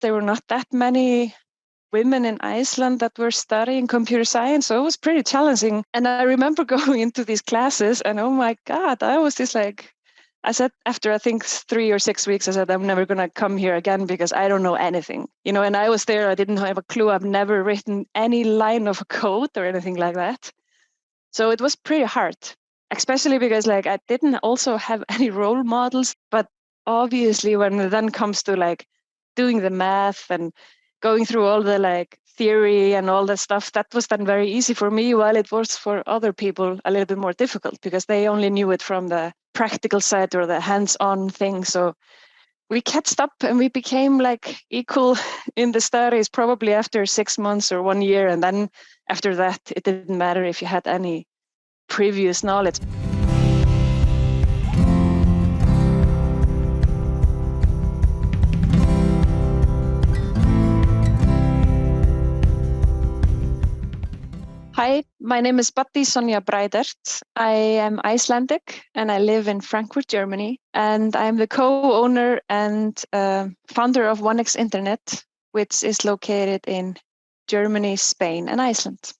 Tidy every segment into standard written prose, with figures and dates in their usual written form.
there were not that many women in Iceland that were studying computer science. So it was pretty challenging. And I remember going into these classes and oh my God, I was just like, I said, after I think 3 or 6 weeks, I said, I'm never going to come here again because I don't know anything. And I was there, I didn't have a clue. I've never written any line of code or anything like that. So it was pretty hard, especially because I didn't also have any role models. But obviously when it then comes to doing the math and going through all the theory and all that stuff, that was then very easy for me, while it was for other people a little bit more difficult because they only knew it from the practical side or the hands-on thing. So we catched up and we became equal in the studies probably after 6 months or 1 year. And then after that, it didn't matter if you had any previous knowledge. Hi, my name is Baddy Sonja Breidert. I am Icelandic and I live in Frankfurt, Germany. And I'm the co-owner and founder of 1xINTERNET, which is located in Germany, Spain, and Iceland.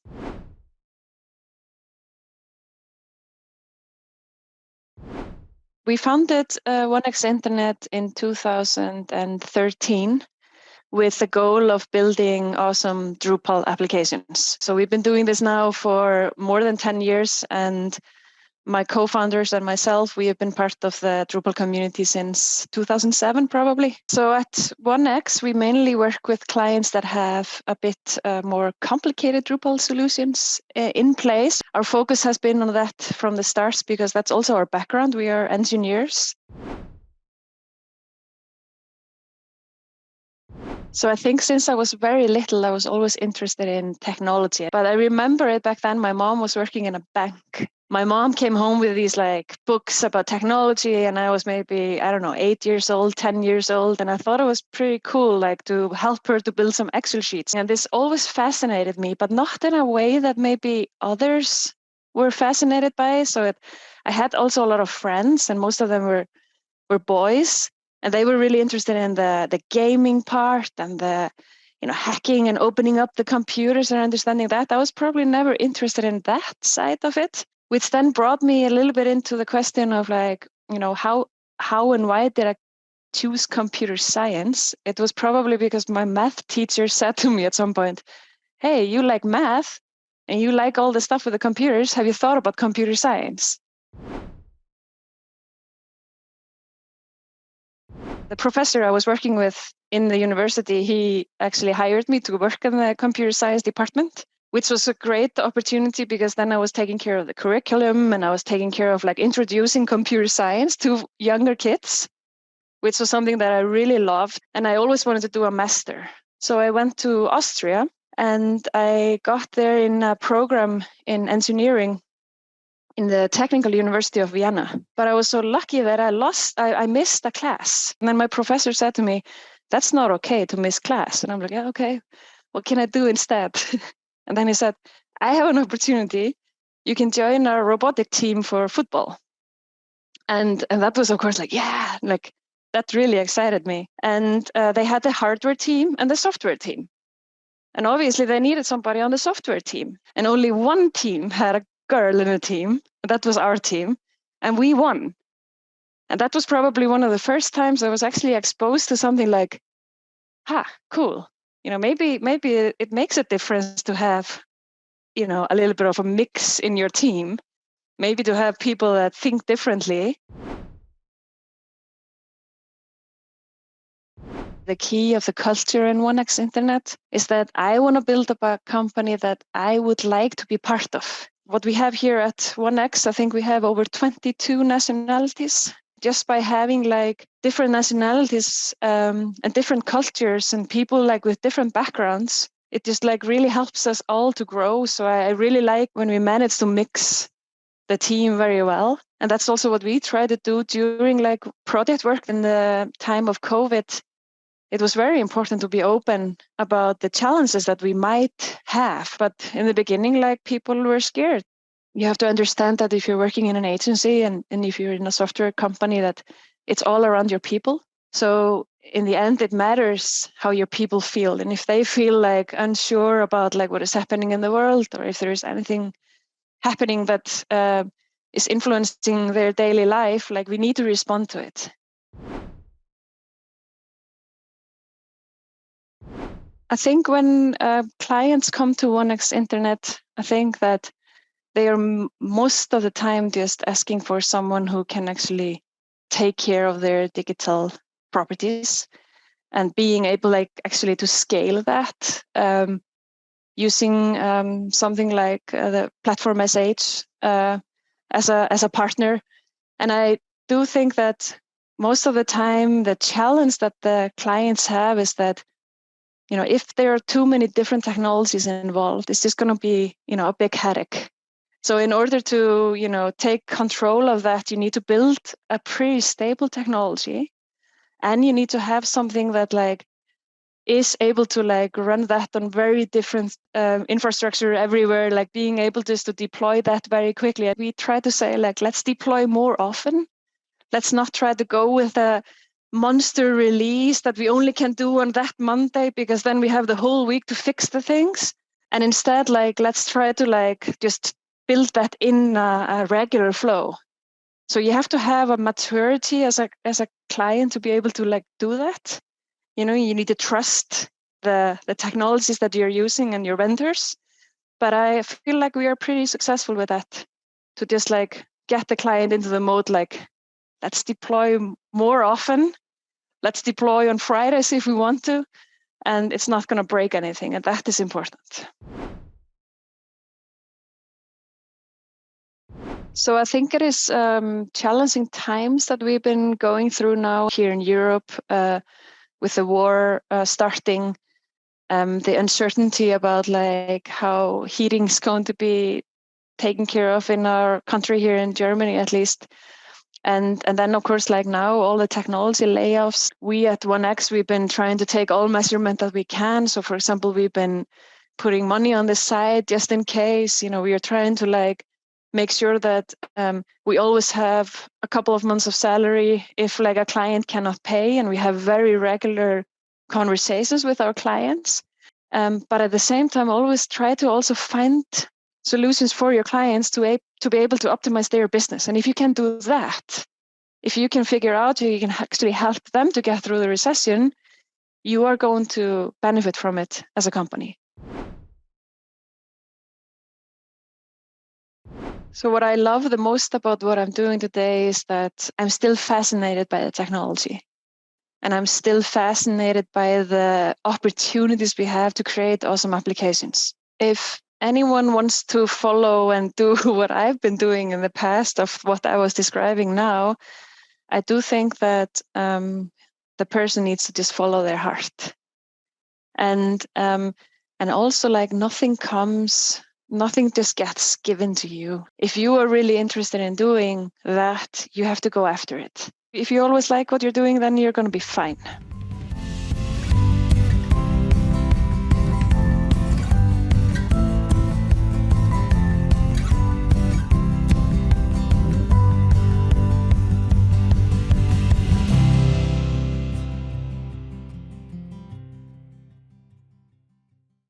We founded 1xINTERNET in 2013. With the goal of building awesome Drupal applications. So we've been doing this now for more than 10 years, and my co-founders and myself, we have been part of the Drupal community since 2007, probably. So at 1x, we mainly work with clients that have a bit more complicated Drupal solutions in place. Our focus has been on that from the start because that's also our background. We are engineers. So I think since I was very little, I was always interested in technology. But I remember it back then, my mom was working in a bank. My mom came home with these books about technology, and I was maybe, 8 years old, 10 years old. And I thought it was pretty cool, to help her to build some Excel sheets. And this always fascinated me, but not in a way that maybe others were fascinated by. So I had also a lot of friends, and most of them were boys. And they were really interested in the gaming part and the hacking and opening up the computers and understanding that. I was probably never interested in that side of it, which then brought me a little bit into the question of how and why did I choose computer science? It was probably because my math teacher said to me at some point, hey, you like math and you like all the stuff with the computers. Have you thought about computer science? The professor I was working with in the university, he actually hired me to work in the computer science department, which was a great opportunity because then I was taking care of the curriculum and I was taking care of introducing computer science to younger kids, which was something that I really loved. And I always wanted to do a master. So I went to Austria and I got there in a program in engineering in the Technical University of Vienna. But I was so lucky that I missed a class. And then my professor said to me, that's not okay to miss class. And I'm like, yeah, okay, what can I do instead? And then he said, I have an opportunity. You can join our robotic team for football. And that was, of course, that really excited me. And they had the hardware team and the software team. And obviously they needed somebody on the software team. And only one team had a girl in the team. That was our team. And we won. And that was probably one of the first times I was actually exposed to something like, cool. Maybe it makes a difference to have, a little bit of a mix in your team. Maybe to have people that think differently. The key of the culture in 1xINTERNET is that I want to build up a company that I would like to be part of. What we have here at 1x, I think we have over 22 nationalities. Just by having different nationalities and different cultures and people with different backgrounds, it just really helps us all to grow. So I really like when we manage to mix the team very well. And that's also what we try to do during project work in the time of COVID. It was very important to be open about the challenges that we might have. But in the beginning, people were scared. You have to understand that if you're working in an agency and if you're in a software company, that it's all around your people. So in the end, it matters how your people feel. And if they feel like unsure about like what is happening in the world, or if there is anything happening that is influencing their daily life, like we need to respond to it. I think when clients come to 1xINTERNET, I think that they are most of the time just asking for someone who can actually take care of their digital properties and being able like actually to scale that using something like the platform SH as a partner. And I do think that most of the time the challenge that the clients have is that, you know, if there are too many different technologies involved, it's just going to be, you know, a big headache. So in order to, you know, take control of that, you need to build a pretty stable technology, and you need to have something that like is able to like run that on very different infrastructure everywhere, like being able just to deploy that very quickly. We try to say like, let's deploy more often. Let's not try to go with a monster release that we only can do on that Monday, because then we have the whole week to fix the things. And instead, like, let's try to like just build that in a regular flow. So you have to have a maturity as a client to be able to like do that. You know, you need to trust the technologies that you're using and your vendors. But I feel like we are pretty successful with that, to just like get the client into the mode, like, let's deploy more often. Let's deploy on Fridays if we want to, and it's not going to break anything. And that is important. So I think it is challenging times that we've been going through now here in Europe with the war starting, the uncertainty about like how heating is going to be taken care of in our country here in Germany, at least. And then, of course, like now, all the technology layoffs. We at 1x, we've been trying to take all measurement that we can. So, for example, we've been putting money on the side just in case. You know, we are trying to like make sure that we always have a couple of months of salary if like a client cannot pay, and we have very regular conversations with our clients. But at the same time, always try to also find solutions for your clients to be able to optimize their business. And if you can do that, if you can figure out you can actually help them to get through the recession, you are going to benefit from it as a company. So what I love the most about what I'm doing today is that I'm still fascinated by the technology. And I'm still fascinated by the opportunities we have to create awesome applications. If anyone wants to follow and do what I've been doing in the past of what I was describing now, I do think that the person needs to just follow their heart. And also like nothing just gets given to you. If you are really interested in doing that, you have to go after it. If you always like what you're doing, then you're going to be fine.